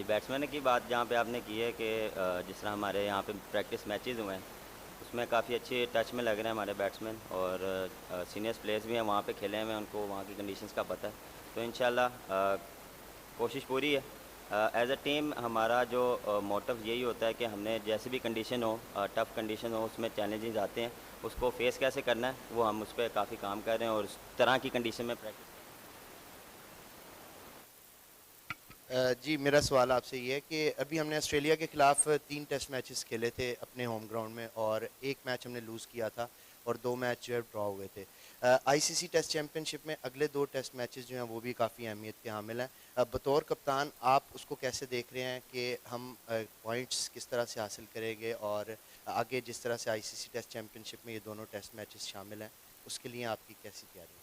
Batsman की बात जहाँ पे आपने की है कि जिस तरह हमारे यहाँ पे प्रैक्टिस मैचेस हुए हैं उसमें काफ़ी अच्छे टच में लग रहे हैं हमारे बैट्समैन और सीनियर्स प्लेयर्स भी हैं वहाँ पे खेले हुए हैं, उनको वहाँ की कंडीशंस का पता है। तो इंशाल्लाह कोशिश पूरी है। एज अ टीम हमारा जो मोटिव यही होता है कि हमने जैसी भी कंडीशन हो, टफ़ कंडीशन हो, उसमें चैलेंजेस आते हैं, उसको फेस कैसे करना है वो हम उस पर काफ़ी काम कर रहे हैं और उस तरह की कंडीशन में प्रैक्टिस। जी, मेरा सवाल आपसे ये है कि अभी हमने ऑस्ट्रेलिया के खिलाफ 3 टेस्ट मैचेस खेले थे अपने होम ग्राउंड में, और 1 मैच हमने लूज़ किया था और 2 मैच जो है ड्रॉ हुए थे। आईसीसी टेस्ट चैंपियनशिप में अगले 2 टेस्ट मैचेस जो हैं वो भी काफ़ी अहमियत के हामिल हैं। बतौर कप्तान आप उसको कैसे देख रहे हैं कि हम पॉइंट्स किस तरह से हासिल करेंगे, और आगे जिस तरह से आईसीसी टेस्ट चैंपियनशिप में ये दोनों टेस्ट मैचेस शामिल हैं, उसके लिए आपकी कैसी तैयारी है?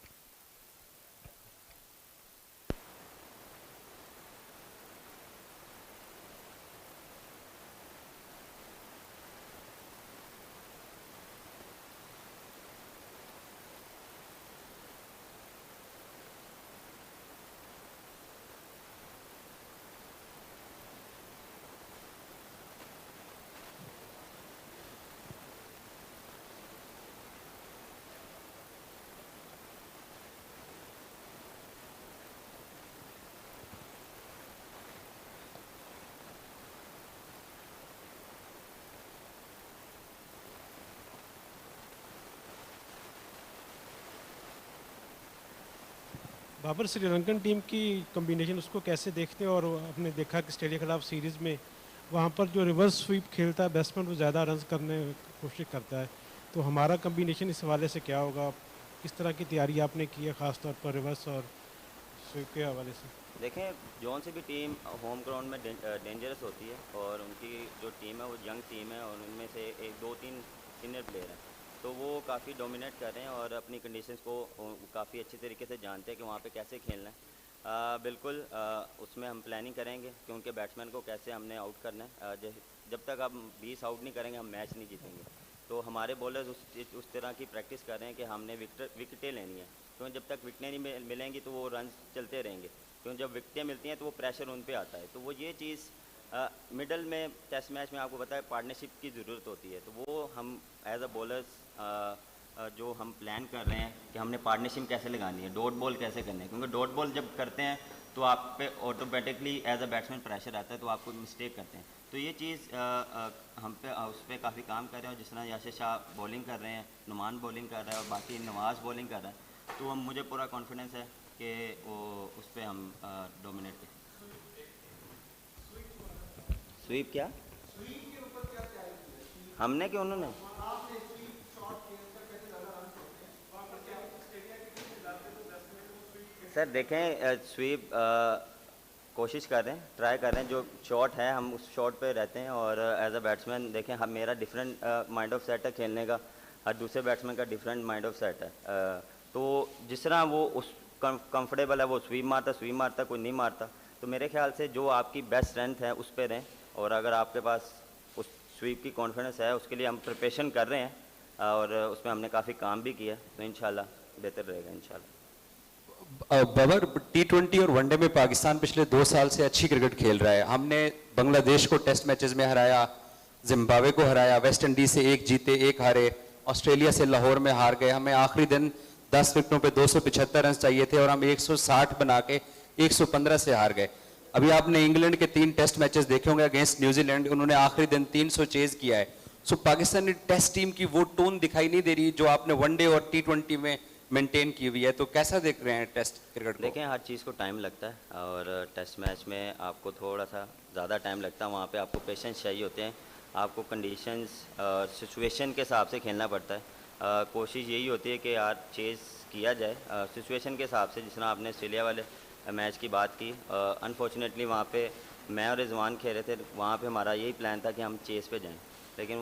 बाबर, श्रीलंकन टीम की कॉम्बिनेशन उसको कैसे देखते हैं? और आपने देखा कि ऑस्ट्रेलिया के खिलाफ सीरीज़ में वहाँ पर जो रिवर्स स्वीप खेलता है बैट्समैन वो ज़्यादा रन करने की कोशिश करता है, तो हमारा कॉम्बिनेशन इस हवाले से क्या होगा? किस तरह की तैयारी आपने की है ख़ास तौर पर रिवर्स और स्वीप के हवाले से? देखें, जौन सी भी टीम होम ग्राउंड में डेंजरस होती है और उनकी जो टीम है वो यंग टीम है और उनमें से एक दो तीन सीनियर प्लेयर हैं, तो वो काफ़ी डोमिनेट कर रहे हैं और अपनी कंडीशंस को काफ़ी अच्छी तरीके से जानते हैं कि वहाँ पे कैसे खेलना है। बिल्कुल उसमें हम प्लानिंग करेंगे कि उनके बैट्समैन को कैसे हमने आउट करना है। जब तक हम 20 आउट नहीं करेंगे हम मैच नहीं जीतेंगे। तो हमारे बॉलर्स उस तरह की प्रैक्टिस कर रहे हैं कि हमने विकेटें लेनी है, क्योंकि जब तक विकेटें नहीं मिलेंगी तो वो रन चलते रहेंगे, क्योंकि जब विकेटें मिलती हैं तो वो प्रेशर उन पे आता है। तो वो ये चीज़ मिडल में टेस्ट मैच में आपको पता है पार्टनरशिप की ज़रूरत होती है, तो वो हम एज अ बॉलर्स जो हम प्लान कर रहे हैं कि हमने पार्टनरशिप कैसे लगानी है, डॉट बॉल कैसे करना है, क्योंकि डॉट बॉल जब करते हैं तो आप पे automatically as a batsman pressure आता है, तो आपको मिस्टेक करते हैं। तो ये चीज़ हम पे उस पर काफ़ी काम कर रहे हैं, और जिस तरह यासिर शाह बॉलिंग कर रहे हैं, नुमान बॉलिंग कर रहा है और बाकी नवाज़ बॉलिंग कर रहा है, तो हम मुझे पूरा कॉन्फिडेंस है कि वो उस पर हम डोमिनेट करें। स्वीप क्या हमने कि उन्होंने? सर देखें, स्वीप कोशिश कर रहे हैं, ट्राई कर रहे हैं, जो शॉट है हम उस शॉट पे रहते हैं। और एज अ बैट्समैन देखें, हम मेरा डिफरेंट माइंड ऑफ सेट है खेलने का, हर दूसरे बैट्समैन का डिफरेंट माइंड ऑफ सेट है। तो जिस तरह वो उस कंफर्टेबल है वो स्वीप मारता, कोई नहीं मारता। तो मेरे ख्याल से जो आपकी बेस्ट स्ट्रेंथ है उस पर रहें, और अगर आपके पास उस स्वीप की कॉन्फिडेंस है उसके लिए हम प्रिपरेशन कर रहे हैं और उसमें हमने काफ़ी काम भी किया, तो इंशाल्लाह बेहतर रहेगा इंशाल्लाह। बाबर, T20 और वनडे में पाकिस्तान पिछले 2 साल से अच्छी क्रिकेट खेल रहा है। हमने बांग्लादेश को टेस्ट मैचेस में हराया, जिम्बाब्वे को हराया, वेस्ट इंडीज से 1 जीते 1 हारे, ऑस्ट्रेलिया से लाहौर में हार गए। हमें आखिरी दिन 10 विकेटों पे 275 रन चाहिए थे और हम 160 बना के 115 से हार गए। अभी आपने इंग्लैंड के 3 टेस्ट मैचेस देखे होंगे अगेंस्ट न्यूजीलैंड, उन्होंने आखिरी दिन 300 चेज किया है। सो पाकिस्तानी टेस्ट टीम की वो टोन दिखाई नहीं दे रही जो आपने वनडे और T20 में मेंटेन की हुई है। तो कैसा देख रहे हैं टेस्ट क्रिकेट को? देखें, हर चीज़ को टाइम लगता है और टेस्ट मैच में आपको थोड़ा सा ज़्यादा टाइम लगता है। वहाँ पे आपको पेशेंस चाहिए होते हैं, आपको कंडीशंस और सिचुएशन के हिसाब से खेलना पड़ता है। कोशिश यही होती है कि यार चेज़ किया जाए सिचुएशन के हिसाब से। जिस तरह आपने ऑस्ट्रेलिया वाले मैच की बात की, अनफॉर्चुनेटली वहाँ पे मैं और रिजवान खेल रहे थे, वहाँ पे हमारा यही प्लान था कि हम चेज़ पे जाएँ, लेकिन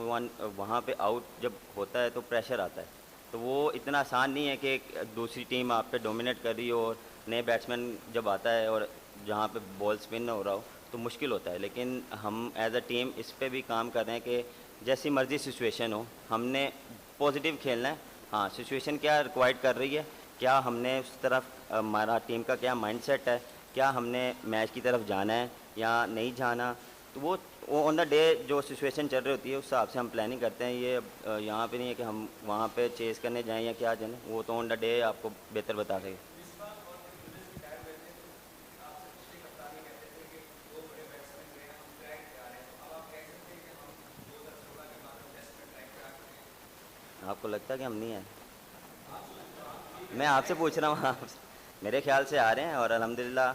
वहाँ पे आउट जब होता है तो प्रेशर आता है। तो वो इतना आसान नहीं है कि एक दूसरी टीम आप पे डोमिनेट कर रही हो और नए बैट्समैन जब आता है और जहाँ पे बॉल स्पिन हो रहा हो तो मुश्किल होता है। लेकिन हम एज अ टीम इस पे भी काम कर रहे हैं कि जैसी मर्ज़ी सिचुएशन हो हमने पॉजिटिव खेलना है। हाँ, सिचुएशन क्या रिक्वायर्ड कर रही है, क्या हमने उस तरफ हमारा टीम का क्या माइंडसेट है, क्या हमने मैच की तरफ जाना है, या नहीं जाना, तो वो ऑन द डे जो सिचुएशन चल रही होती है उस हिसाब से हम प्लानिंग करते हैं। ये यहाँ पे नहीं है कि हम वहाँ पे चेज़ करने जाएं या क्या जाएं, वो तो ऑन द डे आपको बेहतर बता देंगे। आपको लगता है कि हम नहीं हैं? मैं आपसे पूछ रहा हूँ, आप मेरे ख्याल से आ रहे हैं और अल्हम्दुलिल्लाह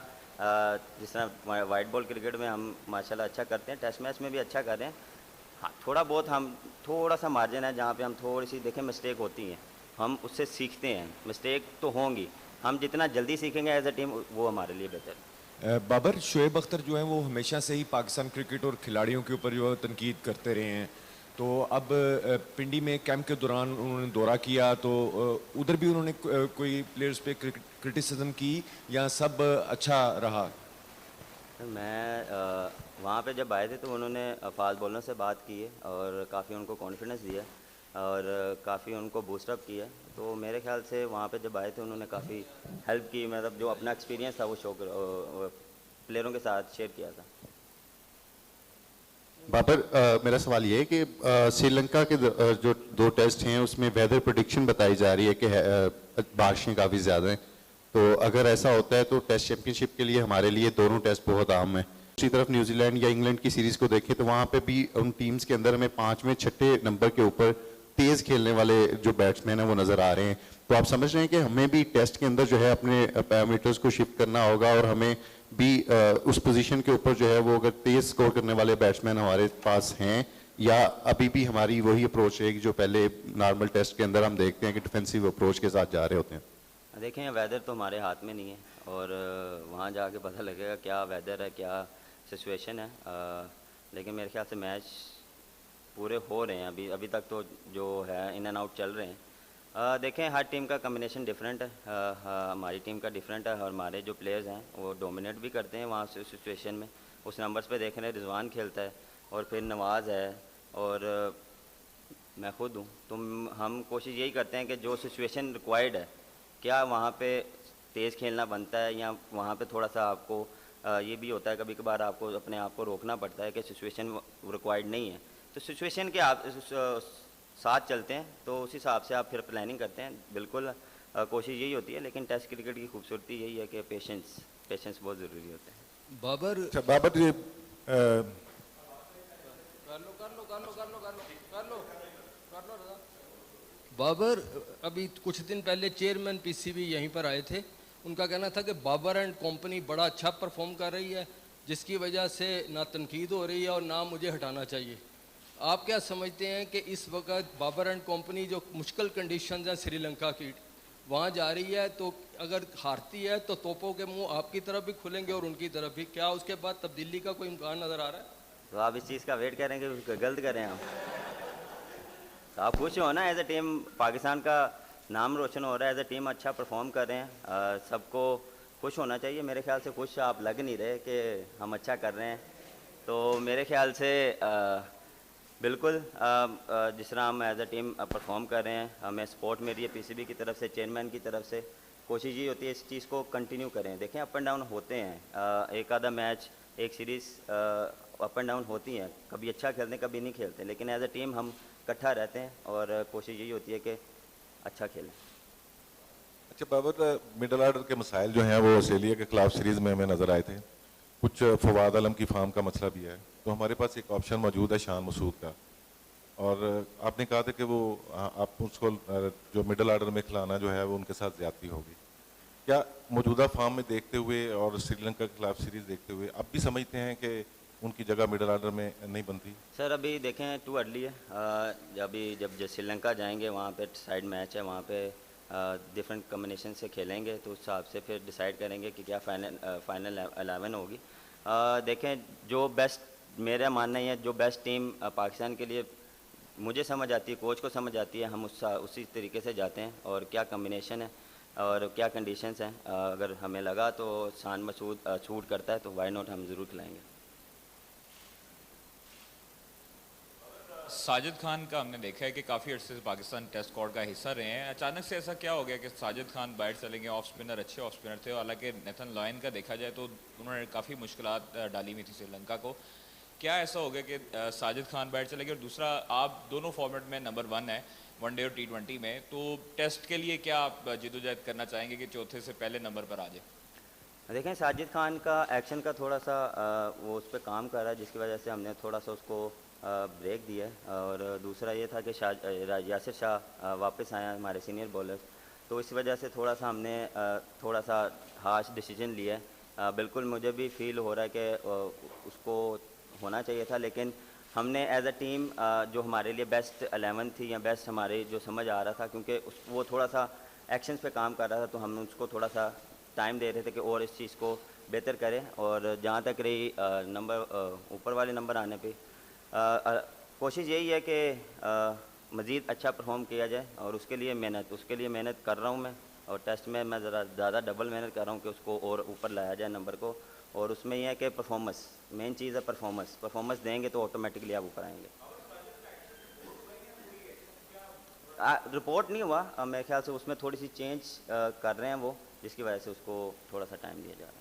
जिस तरह वाइट बॉल क्रिकेट में हम माशाल्लाह अच्छा करते हैं, टेस्ट मैच में भी अच्छा कर रहे हैं। हाँ, थोड़ा बहुत हम थोड़ा सा मार्जिन है जहाँ पे हम थोड़ी सी देखें मिस्टेक होती हैं, हम उससे सीखते हैं। मिस्टेक तो होंगी, हम जितना जल्दी सीखेंगे एज अ टीम वो हमारे लिए बेहतर है। बाबर, शोएब अख्तर जो है वो हमेशा से ही पाकिस्तान क्रिकेट और खिलाड़ियों के ऊपर जो है तनकीद करते रहे हैं। तो अब पिंडी में कैंप के दौरान उन्होंने दौरा किया तो उधर भी उन्होंने कोई प्लेयर्स पे क्रिटिसिज्म की या सब अच्छा रहा? मैं वहाँ पे जब आए थे तो उन्होंने फास्ट बॉलर से बात की है और काफ़ी उनको कॉन्फिडेंस दिया और काफ़ी उनको बूस्टअप किया। तो मेरे ख्याल से वहाँ पे जब आए थे उन्होंने काफ़ी हेल्प की, मतलब जो अपना एक्सपीरियंस था वो प्लेयरों के साथ शेयर किया था। बाबर, मेरा सवाल ये है कि श्रीलंका के जो 2 टेस्ट हैं उसमें वेदर प्रेडिक्शन बताई जा रही है कि बारिशें काफ़ी ज़्यादा हैं, तो अगर ऐसा होता है तो टेस्ट चैंपियनशिप के लिए हमारे लिए दोनों टेस्ट बहुत अहम है। दूसरी तरफ न्यूजीलैंड या इंग्लैंड की सीरीज़ को देखें तो वहाँ पे भी उन टीम्स के अंदर हमें 5वें 6ठे नंबर के ऊपर तेज़ खेलने वाले जो बैट्समैन हैं वो नज़र आ रहे हैं। तो आप समझ रहे हैं कि हमें भी टेस्ट के अंदर जो है अपने पैरामीटर्स को शिफ्ट करना होगा और हमें भी उस पोजीशन के ऊपर जो है वो अगर तेज स्कोर करने वाले बैट्समैन हमारे पास हैं, या अभी भी हमारी वही अप्रोच है कि जो पहले नॉर्मल टेस्ट के अंदर हम देखते हैं कि डिफेंसिव अप्रोच के साथ जा रहे होते हैं? देखें, वेदर तो हमारे हाथ में नहीं है और वहाँ जाके पता लगेगा क्या वेदर है, क्या सिचुएशन है। लेकिन मेरे ख्याल से मैच पूरे हो रहे हैं अभी तक तो जो है इन एंड आउट चल रहे हैं। देखें, हर टीम का कम्बिनेशन डिफरेंट है। हमारी टीम का डिफरेंट है और हमारे जो प्लेयर्स हैं वो डोमिनेट भी करते हैं वहाँ से सिचुएशन में। उस नंबर्स पे देख रहे हैं, रिजवान खेलता है और फिर नवाज़ है और मैं खुद हूँ। तो हम कोशिश यही करते हैं कि जो सिचुएशन रिक्वायर्ड है, क्या वहाँ पे तेज़ खेलना बनता है या वहाँ पे थोड़ा सा आपको ये भी होता है कभी कभार आपको अपने आप को रोकना पड़ता है कि सिचुएशन रिक्वायर्ड नहीं है, तो सिचुएशन के आप साथ चलते हैं, तो उस हिसाब से आप फिर प्लानिंग करते हैं। बिल्कुल कोशिश यही होती है, लेकिन टेस्ट क्रिकेट की खूबसूरती यही है कि पेशेंस बहुत ज़रूरी होता है। बाबर, अच्छा बाबर जी, बाबर अभी कुछ दिन पहले चेयरमैन पीसीबी यहीं पर आए थे। उनका कहना था कि बाबर एंड कंपनी बड़ा अच्छा परफॉर्म कर रही है, जिसकी वजह से ना तनकीद हो रही है और ना मुझे हटाना चाहिए। आप क्या समझते हैं कि इस वक्त बाबर एंड कंपनी जो मुश्किल कंडीशंस हैं श्रीलंका की, वहाँ जा रही है, तो अगर हारती है तो तोपों के मुंह आपकी तरफ भी खुलेंगे और उनकी तरफ भी? क्या उसके बाद तब्दीली का कोई इम्कान नज़र आ रहा है? तो आप इस चीज़ का वेट करें कि गलत करें हम? तो आप खुश हो ना, एज ए टीम पाकिस्तान का नाम रोशन हो रहा है, एज ए टीम अच्छा परफॉर्म कर रहे हैं, सबको खुश होना चाहिए। मेरे ख्याल से खुश आप लग नहीं रहे कि हम अच्छा कर रहे हैं। तो मेरे ख्याल से बिल्कुल जिस तरह हम एज ए टीम परफॉर्म कर रहे हैं, हमें सपोर्ट मिल रही है पीसीबी की तरफ से, चेयरमैन की तरफ से। कोशिश ये होती है इस चीज़ को कंटिन्यू करें। देखें, अप एंड डाउन होते हैं, एक आधा मैच, एक सीरीज़ अप एंड डाउन होती हैं, कभी अच्छा खेलते हैं कभी नहीं खेलते, लेकिन एज ए टीम हम इकट्ठा रहते हैं और कोशिश यही होती है कि अच्छा खेलें। अच्छा बाबर, मिडल ऑर्डर के मसाइल जो हैं वो ऑस्ट्रेलिया के खिलाफ सीरीज़ में हमें नज़र आए थे। कुछ फवाद आलम की फार्म का मसला भी है, तो हमारे पास एक ऑप्शन मौजूद है शान मसूद का, और आपने कहा था कि वो आप उसको जो मिडल ऑर्डर में खिलाना जो है वो उनके साथ ज़्यादती होगी। क्या मौजूदा फार्म में देखते हुए और श्रीलंका के खिलाफ सीरीज़ देखते हुए आप भी समझते हैं कि उनकी जगह मिडल ऑर्डर में नहीं बनती? सर अभी देखें, टू अर्ली है। जब श्रीलंका जाएंगे वहाँ पे साइड मैच है, वहाँ पे डिफरेंट कम्बिनेशन से खेलेंगे, तो उस हिसाब से फिर डिसाइड करेंगे कि क्या फाइनल 11 होगी। देखें, जो बेस्ट, मेरा मानना ये है, जो बेस्ट टीम पाकिस्तान के लिए मुझे समझ आती है, कोच को समझ आती है, हम उसी तरीके से जाते हैं और क्या कम्बिनेशन है और क्या कंडीशंस हैं। अगर हमें लगा तो शान मसूद शूट करता है तो वाई नॉट, हम ज़रूर खिलाएँगे। साजिद खान का हमने देखा है कि काफ़ी अर्से से पाकिस्तान टेस्ट स्क्वाड का हिस्सा रहे हैं। अचानक से ऐसा क्या हो गया कि साजिद खान बाहर चले गए? ऑफ स्पिनर, अच्छे ऑफ स्पिनर थे। हालांकि नेथन लॉयन का देखा जाए तो उन्होंने काफ़ी मुश्किलात डाली हुई थी श्रीलंका को। क्या ऐसा हो गया कि साजिद खान बाहर चले गए? और दूसरा, आप दोनों फॉर्मेट में नंबर 1 है, वनडे और T20 में, तो टेस्ट के लिए क्या आप जदोजहद करना चाहेंगे कि चौथे से पहले नंबर पर आ जाए? देखें, साजिद खान का एक्शन का थोड़ा सा वो उस पर काम कर रहा है, जिसकी वजह से हमने थोड़ा सा उसको ब्रेक दिया है। और दूसरा ये था कि यासिर शाह वापस आया हमारे सीनियर बॉलर्स, तो इस वजह से थोड़ा सा हमने थोड़ा सा हार्श डिसीजन लिया है। बिल्कुल मुझे भी फील हो रहा है कि उसको होना चाहिए था, लेकिन हमने एज अ टीम जो हमारे लिए बेस्ट 11 थी या बेस्ट हमारे जो समझ आ रहा था, क्योंकि वो थोड़ा सा एक्शंस पे काम कर रहा था, तो हम उसको थोड़ा सा टाइम दे रहे थे कि और इस चीज़ को बेहतर करें। और जहाँ तक रही नंबर ऊपर वाले नंबर आने पे, कोशिश यही है कि मज़ीद अच्छा परफॉर्म किया जाए, और उसके लिए मेहनत कर रहा हूँ मैं। और टेस्ट में मैं ज़रा ज़्यादा डबल मेहनत कर रहा हूँ कि उसको और ऊपर लाया जाए नंबर को। और उसमें यह है कि परफॉर्मेंस मेन चीज़ है। परफॉर्मेंस देंगे तो ऑटोमेटिकली आप ऊपर आएंगे। रिपोर्ट नहीं हुआ, मेरे ख्याल से उसमें थोड़ी सी चेंज कर रहे हैं वो, जिसकी वजह से उसको थोड़ा सा टाइम दिया जा रहा है।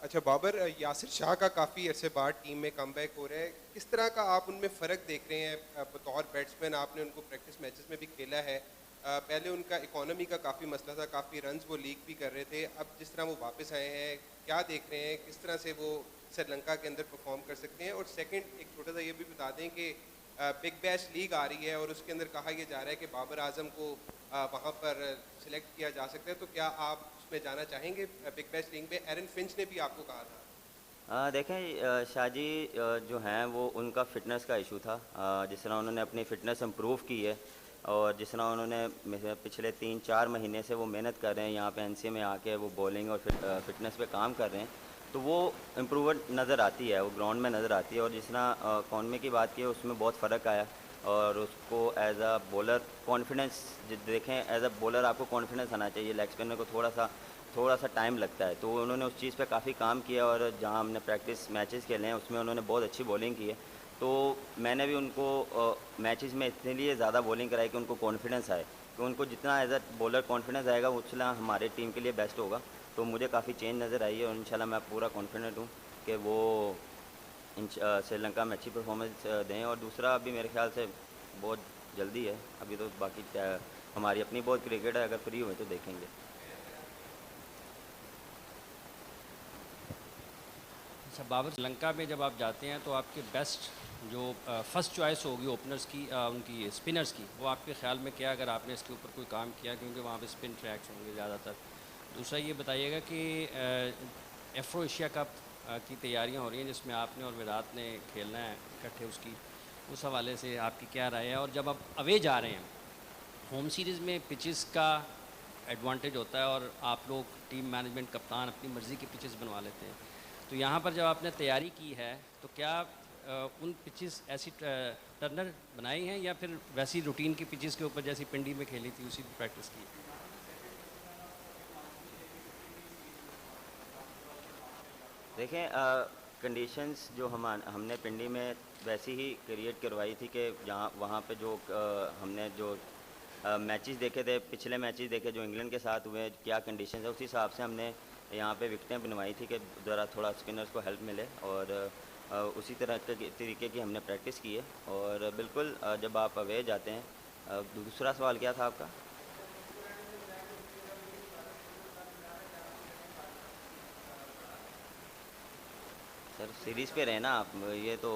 अच्छा बाबर, यासिर शाह का काफ़ी अरसे बाद टीम में कमबैक हो रहा है, किस तरह का आप उनमें फ़र्क देख रहे हैं? बतौर बैट्समैन आपने उनको प्रैक्टिस मैचेस में भी खेला है, पहले उनका इकोनॉमी का काफ़ी मसला था, काफ़ी रन्स वो लीक भी कर रहे थे, अब जिस तरह वो वापस आए हैं, क्या देख रहे हैं, किस तरह से वो श्रीलंका के अंदर परफॉर्म कर सकते हैं? और सेकंड, एक छोटा सा ये भी बता दें कि बिग बैश लीग आ रही है और उसके अंदर कहा यह जा रहा है कि बाबर आजम को वहाँ पर सिलेक्ट किया जा सकता है, तो क्या आप उसमें जाना चाहेंगे बिग बैश लीग में? एरन फिंच ने भी आपको कहा था। देखें, शाहजी जो हैं वो उनका फ़िटनेस का इशू था। जिस तरह उन्होंने अपनी फ़िटनेस इम्प्रूव की है, और जिस तरह उन्होंने पिछले 3-4 महीने से वो मेहनत कर रहे हैं यहाँ पे एनसीए में आके, वो बॉलिंग और फिटनेस पे काम कर रहे हैं, तो वो इम्प्रूवमेंट नज़र आती है, वो ग्राउंड में नज़र आती है। और जिस तरह कॉनमे की बात की है, उसमें बहुत फ़र्क आया, और उसको एज अ बॉलर कॉन्फिडेंस देखें, एज अ बॉलर आपको कॉन्फिडेंस आना चाहिए। लेग स्पिनर को थोड़ा सा टाइम लगता है, तो उन्होंने उस चीज़ पे काफ़ी काम किया। और जहाँ हमने प्रैक्टिस मैचेस खेले हैं उसमें उन्होंने बहुत अच्छी बॉलिंग की है, तो मैंने भी उनको मैचेस में इसलिए ज़्यादा बॉलिंग कराई कि उनको कॉन्फिडेंस आए, कि उनको जितना एज अ बॉलर कॉन्फिडेंस आएगा उतना हमारे टीम के लिए बेस्ट होगा। तो मुझे काफ़ी चेंज नज़र आई है, और इंशाल्लाह मैं पूरा कॉन्फिडेंट हूँ कि वो श्रीलंका में अच्छी परफॉर्मेंस दें। और दूसरा, अभी मेरे ख्याल से बहुत जल्दी है, अभी तो बाकी हमारी अपनी बहुत क्रिकेट है, अगर फ्री हुए तो देखेंगे। अच्छा बाबर, श्रीलंका में जब आप जाते हैं तो आपके बेस्ट जो फर्स्ट चॉइस होगी ओपनर्स की, उनकी स्पिनर्स की, वो आपके ख्याल में क्या, अगर आपने इसके ऊपर कोई काम किया, क्योंकि वहाँ पे स्पिन ट्रैक्स होंगे ज़्यादातर। दूसरा ये बताइएगा कि एफ्रो एशिया कप की तैयारियां हो रही हैं जिसमें आपने और विराट ने खेलना है इकट्ठे, उसकी उस हवाले से आपकी क्या राय है? और जब आप अवे जा रहे हैं, होम सीरीज़ में पिचेस का एडवांटेज होता है और आप लोग टीम मैनेजमेंट, कप्तान अपनी मर्ज़ी की पिचेस बनवा लेते हैं, तो यहाँ पर जब आपने तैयारी की है तो क्या उन पिचेस ऐसी टर्नर बनाई हैं या फिर वैसी रूटीन की पिचेस के ऊपर जैसी पिंडी में खेली थी उसी की प्रैक्टिस की? देखें, कंडीशंस जो हमने पिंडी में वैसी ही क्रिएट करवाई थी कि जहाँ वहाँ पे जो हमने जो मैचेस देखे थे, पिछले मैचेस देखे जो इंग्लैंड के साथ हुए, क्या कंडीशंस है, उसी हिसाब से हमने यहाँ पे विकेटें बनवाई थी कि ज़रा थोड़ा स्पिनर्स को हेल्प मिले। और उसी तरह के तरीके की हमने प्रैक्टिस की है। और बिल्कुल जब आप अवे जाते हैं, दूसरा सवाल क्या था आपका? सर सीरीज़ पे रहना आप, ये तो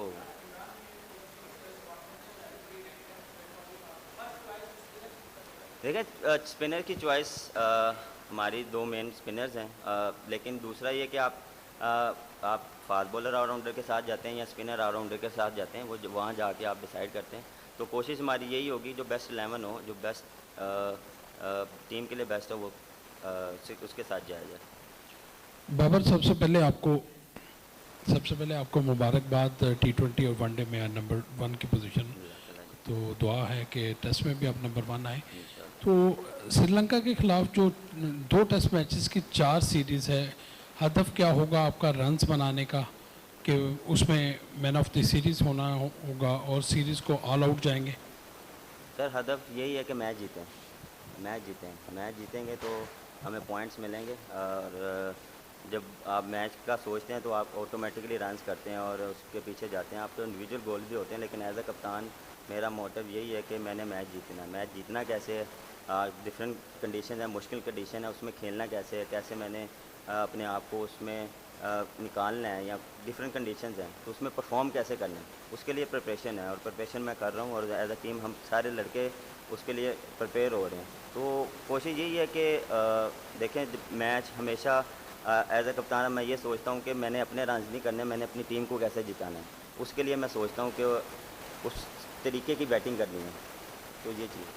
देखिए, स्पिनर की चॉइस हमारी 2 मेन स्पिनर्स हैं, लेकिन दूसरा ये कि आप फास्ट बॉलर ऑलराउंडर के साथ जाते हैं या स्पिनर ऑलराउंडर के साथ जाते हैं, वो वहाँ जाके आप डिसाइड करते हैं। तो कोशिश हमारी यही होगी जो बेस्ट 11 हो, जो बेस्ट टीम के लिए बेस्ट हो, वो उसके साथ जाया जाए। बाबर, सबसे पहले आपको मुबारकबाद T20 और वनडे में नंबर 1 की पोजीशन, तो दुआ है कि टेस्ट में भी आप नंबर 1 आए। तो श्रीलंका के खिलाफ जो 2 टेस्ट मैचेस की 4 सीरीज़ है, हदफ क्या होगा आपका रन्स बनाने का? कि उसमें मैन ऑफ द सीरीज़ होना होगा और सीरीज़ को ऑल आउट जाएंगे? सर हदफ यही है कि मैच जीतें, मैच जीतेंगे तो हमें पॉइंट्स मिलेंगे। और जब आप मैच का सोचते हैं तो आप ऑटोमेटिकली रन्स करते हैं और उसके पीछे जाते हैं। आप तो इंडिविजुअल गोल भी होते हैं, लेकिन एज अ कप्तान मेरा मोटिव यही है कि मैंने मैच जीतना कैसे है, डिफरेंट कंडीशन है, मुश्किल कंडीशन है, उसमें खेलना कैसे है, कैसे मैंने अपने आप को उसमें निकालना है, या डिफरेंट कंडीशंस हैं तो उसमें परफॉर्म कैसे करना है, उसके लिए प्रिपरेशन है और प्रिपरेशन मैं कर रहा हूँ। और एज अ टीम हम सारे लड़के उसके लिए प्रिपेयर हो रहे हैं। तो कोशिश यही है कि देखें मैच हमेशा एज अ कप्तान मैं ये सोचता हूँ कि मैंने अपने रन नहीं करने, मैंने अपनी टीम को कैसे जिताना है, उसके लिए मैं सोचता हूँ कि उस तरीके की बैटिंग करनी है। तो ये चीज़।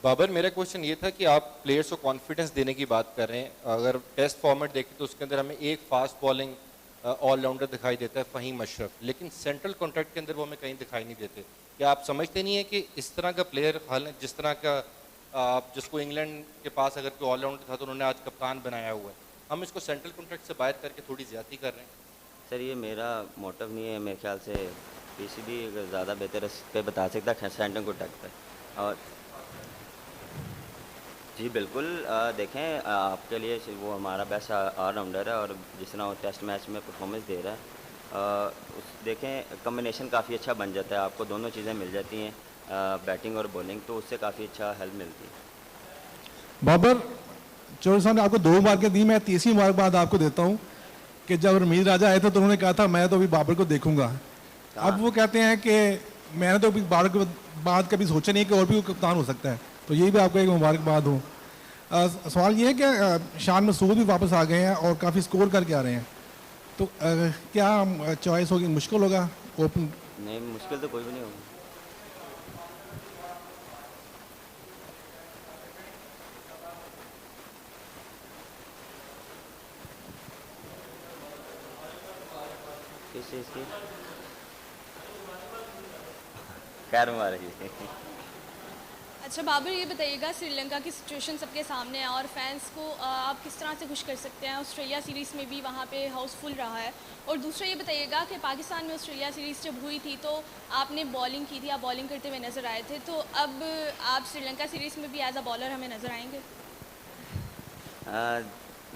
बाबर, मेरा क्वेश्चन ये था कि आप प्लेयर्स को कॉन्फिडेंस देने की बात कर रहे हैं। अगर टेस्ट फॉर्मेट देखें तो उसके अंदर हमें एक फास्ट बॉलिंग ऑलराउंडर दिखाई देता है फ़हीम अशरफ, लेकिन सेंट्रल कॉन्ट्रैक्ट के अंदर वो हमें कहीं दिखाई नहीं देते। क्या आप समझते नहीं है कि इस तरह का प्लेयर जिस तरह का जिसको इंग्लैंड के पास अगर कोई ऑलराउंडर था तो उन्होंने आज कप्तान बनाया हुआ है, हम इसको सेंट्रल कॉन्ट्रैक्ट से बाहर करके थोड़ी ज़्यादती कर रहे हैं? सर ये मेरा मोटिव नहीं है, मेरे ख्याल से पीसीबी अगर ज़्यादा बेहतर इस पे बता सकता है सेंट्रल कॉन्ट्रैक्ट पर। और जी बिल्कुल, देखें आपके लिए वो हमारा बेस्ट ऑलराउंडर है और जिस तरह वो टेस्ट मैच में परफॉर्मेंस दे रहा है, देखें कम्बिनेशन काफ़ी अच्छा बन जाता है, आपको दोनों चीज़ें मिल जाती हैं, बैटिंग और बॉलिंग, तो उससे काफ़ी अच्छा हेल्प मिलती है। बाबर, चौधरी साहब ने आपको 2 मुबारकें दी, मैं तीसरी मुबारकबाद आपको देता हूँ कि जब रमीज राजा आए थे तो उन्होंने कहा था मैं तो अभी बाबर को देखूंगा। अब वो कहते हैं कि मैंने तो अभी बाबर के बाद कभी सोचा नहीं कि और भी कप्तान हो सकता है, तो यही भी आपको एक मुबारकबाद हो। सवाल ये है कि शान मसूद भी वापस आ गए हैं और काफ़ी स्कोर करके आ रहे हैं, तो क्या चॉइस होगी, मुश्किल होगा ओपन? नहीं, मुश्किल तो कोई भी नहीं होगा। किस चीज़ की? खैर मुबारक। अच्छा बाबर, ये बताइएगा श्रीलंका की सिचुएशन सबके सामने है और फैंस को आप किस तरह से खुश कर सकते हैं? ऑस्ट्रेलिया सीरीज़ में भी वहाँ पे हाउसफुल रहा है। और दूसरा ये बताइएगा कि पाकिस्तान में ऑस्ट्रेलिया सीरीज़ जब हुई थी तो आपने बॉलिंग की थी, आप बॉलिंग करते हुए नज़र आए थे, तो अब आप श्रीलंका सीरीज़ में भी एज अ बॉलर हमें नज़र आएंगे?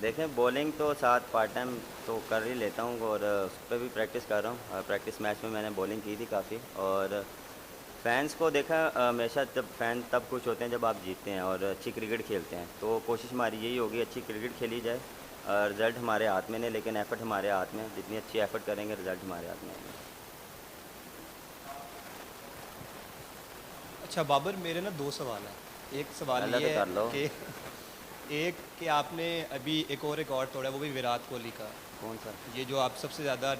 देखें बॉलिंग तो साथ पार्ट टाइम तो कर ही लेता हूँ और उस पर भी प्रैक्टिस कर रहा हूँ। प्रैक्टिस मैच में मैंने बॉलिंग की थी काफ़ी। और फैंस को देखा हमेशा, जब फैन तब खुश होते हैं जब आप जीतते हैं और अच्छी क्रिकेट खेलते हैं, तो कोशिश हमारी यही होगी अच्छी क्रिकेट खेली जाए। रिज़ल्ट हमारे हाथ में नहीं, लेकिन एफ़र्ट हमारे हाथ में, जितनी अच्छी एफ़र्ट करेंगे रिज़ल्ट हमारे हाथ में आएंगे। अच्छा बाबर, मेरे ना 2 सवाल हैं। एक सवाल ये है कि आपने अभी एक और रिकॉर्ड तोड़ा, वो भी विराट कोहली का। कौन सा? ये जो आप सबसे ज़्यादा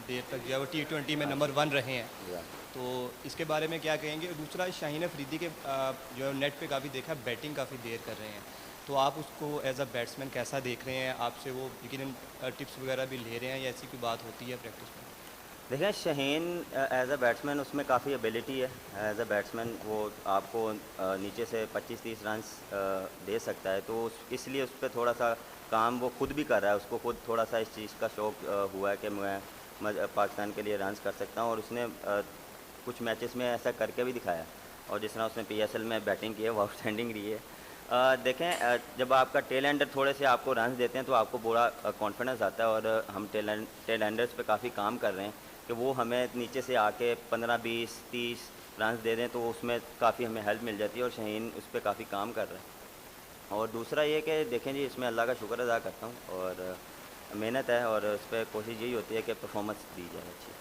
देर तक जो है वो T20 में नंबर 1 रहे हैं, तो इसके बारे में क्या कहेंगे? दूसरा, शाहीन अफरीदी के जो है नेट पे काफ़ी देखा बैटिंग काफ़ी देर कर रहे हैं, तो आप उसको एज अ बैट्समैन कैसा देख रहे हैं? आपसे वो यकीनन टिप्स वगैरह भी ले रहे हैं या ऐसी कोई बात होती है प्रैक्टिस में? देखिए शाहीन एज अ बैट्समैन उसमें काफ़ी एबिलिटी है। एज अ बैट्समैन वो आपको नीचे से 25-30 रन दे सकता है, तो इसलिए उस पर थोड़ा सा काम वो खुद भी कर रहा है। उसको खुद थोड़ा सा इस चीज़ का शौक हुआ है कि मैं पाकिस्तान के लिए रन कर सकता हूँ, और उसने कुछ मैचेस में ऐसा करके भी दिखाया। और जिस तरह उसने PSL में बैटिंग की है वो आउटस्टैंडिंग रही है। देखें जब आपका टेल एंडर थोड़े से आपको रन देते हैं तो आपको बड़ा कॉन्फिडेंस आता है, और हम टेल एंडर्स पे काफ़ी काम कर रहे हैं कि वो हमें नीचे से आके 15-20-30 रन दे दें, तो उसमें काफ़ी हमें हेल्प मिल जाती है, और शाहीन उस पर काफ़ी काम कर रहे हैं। और दूसरा ये कि देखें जी, इसमें अल्लाह का शुक्र अदा करता हूँ और मेहनत है, और उस पर कोशिश यही होती है कि परफॉर्मेंस दी जाए अच्छी।